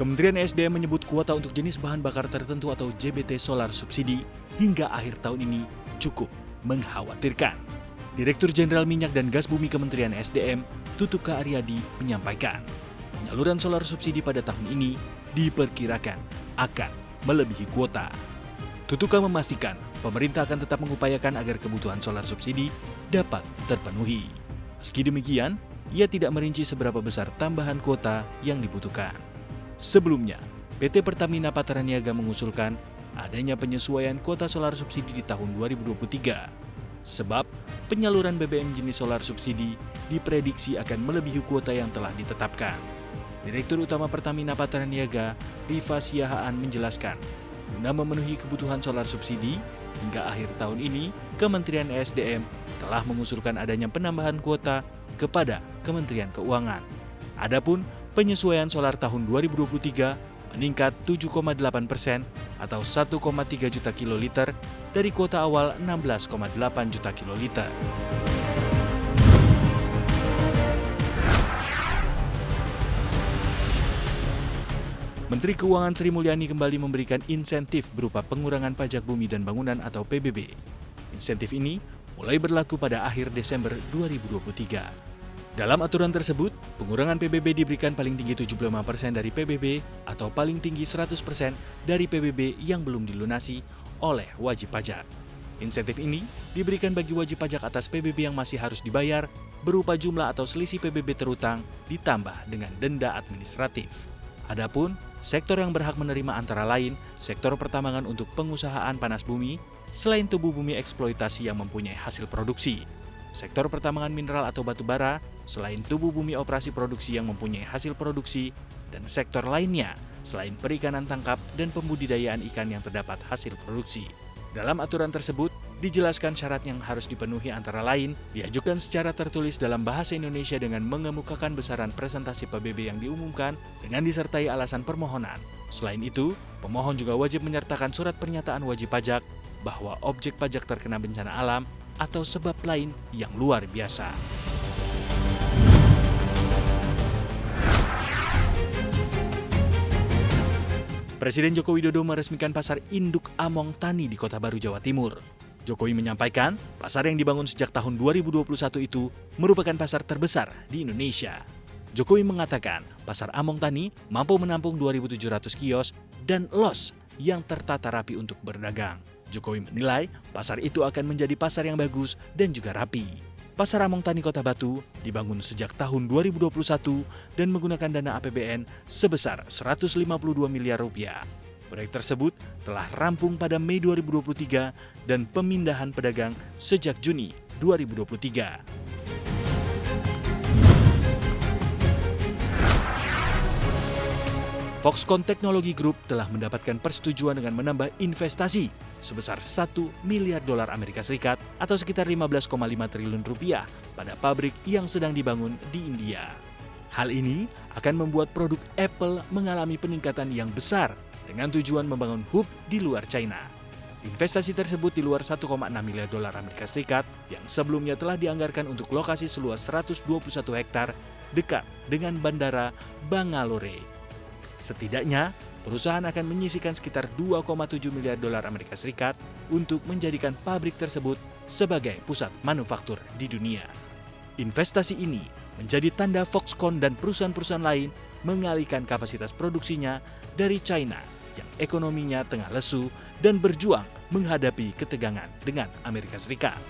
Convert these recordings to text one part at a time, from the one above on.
Kementerian SDM menyebut kuota untuk jenis bahan bakar tertentu atau JBT solar subsidi hingga akhir tahun ini cukup mengkhawatirkan. Direktur Jenderal Minyak dan Gas Bumi Kementerian SDM, Tutuka Aryadi, menyampaikan penyaluran solar subsidi pada tahun ini diperkirakan akan melebihi kuota. Tutuka memastikan pemerintah akan tetap mengupayakan agar kebutuhan solar subsidi dapat terpenuhi. Meski demikian, ia tidak merinci seberapa besar tambahan kuota yang dibutuhkan. Sebelumnya, PT Pertamina Patraniaga mengusulkan adanya penyesuaian kuota solar subsidi di tahun 2023. Sebab penyaluran BBM jenis solar subsidi diprediksi akan melebihi kuota yang telah ditetapkan. Direktur Utama Pertamina Patraniaga, Rifa Siahaan menjelaskan, guna memenuhi kebutuhan solar subsidi, hingga akhir tahun ini, Kementerian SDM telah mengusulkan adanya penambahan kuota kepada Kementerian Keuangan. Adapun penyesuaian solar tahun 2023 meningkat 7,8% atau 1,3 juta kiloliter dari kuota awal 16,8 juta kiloliter. Menteri Keuangan Sri Mulyani kembali memberikan insentif berupa pengurangan pajak bumi dan bangunan atau PBB. Insentif ini mulai berlaku pada akhir Desember 2023. Dalam aturan tersebut, pengurangan PBB diberikan paling tinggi 75% dari PBB atau paling tinggi 100% dari PBB yang belum dilunasi oleh wajib pajak. Insentif ini diberikan bagi wajib pajak atas PBB yang masih harus dibayar berupa jumlah atau selisih PBB terutang ditambah dengan denda administratif. Adapun sektor yang berhak menerima antara lain sektor pertambangan untuk pengusahaan panas bumi selain tubuh bumi eksploitasi yang mempunyai hasil produksi, sektor pertambangan mineral atau batu bara selain tubuh bumi operasi produksi yang mempunyai hasil produksi, dan sektor lainnya selain perikanan tangkap dan pembudidayaan ikan yang terdapat hasil produksi. Dalam aturan tersebut, dijelaskan syarat yang harus dipenuhi antara lain diajukan secara tertulis dalam bahasa Indonesia dengan mengemukakan besaran presentasi PBB yang diumumkan dengan disertai alasan permohonan. Selain itu, pemohon juga wajib menyertakan surat pernyataan wajib pajak bahwa objek pajak terkena bencana alam atau sebab lain yang luar biasa. Presiden Joko Widodo meresmikan pasar induk Among Tani di Kota Baru, Jawa Timur. Jokowi menyampaikan, pasar yang dibangun sejak tahun 2021 itu merupakan pasar terbesar di Indonesia. Jokowi mengatakan, pasar Among Tani mampu menampung 2.700 kios dan los yang tertata rapi untuk berdagang. Jokowi menilai, pasar itu akan menjadi pasar yang bagus dan juga rapi. Pasar Among Tani Kota Batu dibangun sejak tahun 2021 dan menggunakan dana APBN sebesar 152 miliar rupiah. Proyek tersebut telah rampung pada Mei 2023 dan pemindahan pedagang sejak Juni 2023. Foxconn Technology Group telah mendapatkan persetujuan dengan menambah investasi sebesar $1 miliar Amerika Serikat atau sekitar 15,5 triliun rupiah pada pabrik yang sedang dibangun di India. Hal ini akan membuat produk Apple mengalami peningkatan yang besar dengan tujuan membangun hub di luar China. Investasi tersebut di luar $1,6 miliar Amerika Serikat yang sebelumnya telah dianggarkan untuk lokasi seluas 121 hektar dekat dengan Bandara Bangalore. Setidaknya, perusahaan akan menyisihkan sekitar $2,7 miliar Amerika Serikat untuk menjadikan pabrik tersebut sebagai pusat manufaktur di dunia. Investasi ini menjadi tanda Foxconn dan perusahaan-perusahaan lain mengalihkan kapasitas produksinya dari China yang ekonominya tengah lesu dan berjuang menghadapi ketegangan dengan Amerika Serikat.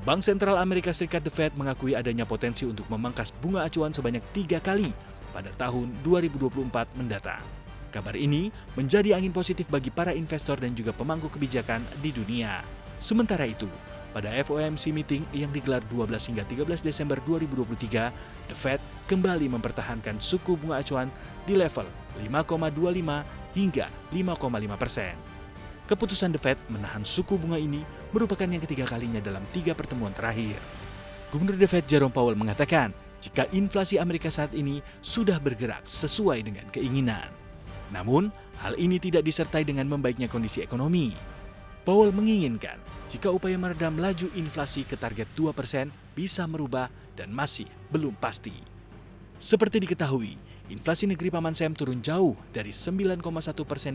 Bank Sentral Amerika Serikat The Fed mengakui adanya potensi untuk memangkas bunga acuan sebanyak 3 kali pada tahun 2024 mendatang. Kabar ini menjadi angin positif bagi para investor dan juga pemangku kebijakan di dunia. Sementara itu, pada FOMC meeting yang digelar 12 hingga 13 Desember 2023, The Fed kembali mempertahankan suku bunga acuan di level 5,25 hingga 5,5%. Keputusan The Fed menahan suku bunga ini merupakan yang ketiga kalinya dalam 3 pertemuan terakhir. Gubernur The Fed Jerome Powell mengatakan, jika inflasi Amerika saat ini sudah bergerak sesuai dengan keinginan. Namun, hal ini tidak disertai dengan membaiknya kondisi ekonomi. Powell menginginkan jika upaya meredam laju inflasi ke target 2% bisa merubah dan masih belum pasti. Seperti diketahui, inflasi negeri Paman Sam turun jauh dari 9,1%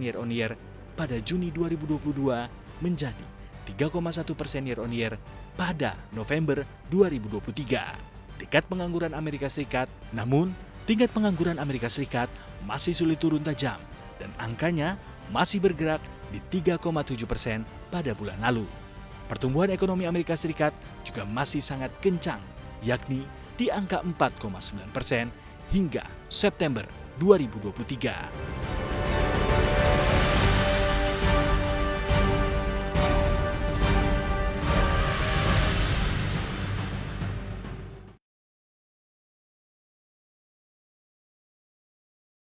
year on year pada Juni 2022 menjadi 3,1% year on year pada November 2023. Tingkat pengangguran Amerika Serikat, namun tingkat pengangguran Amerika Serikat masih sulit turun tajam dan angkanya masih bergerak di 3,7% pada bulan lalu. Pertumbuhan ekonomi Amerika Serikat juga masih sangat kencang, yakni di angka 4,9% hingga September 2023.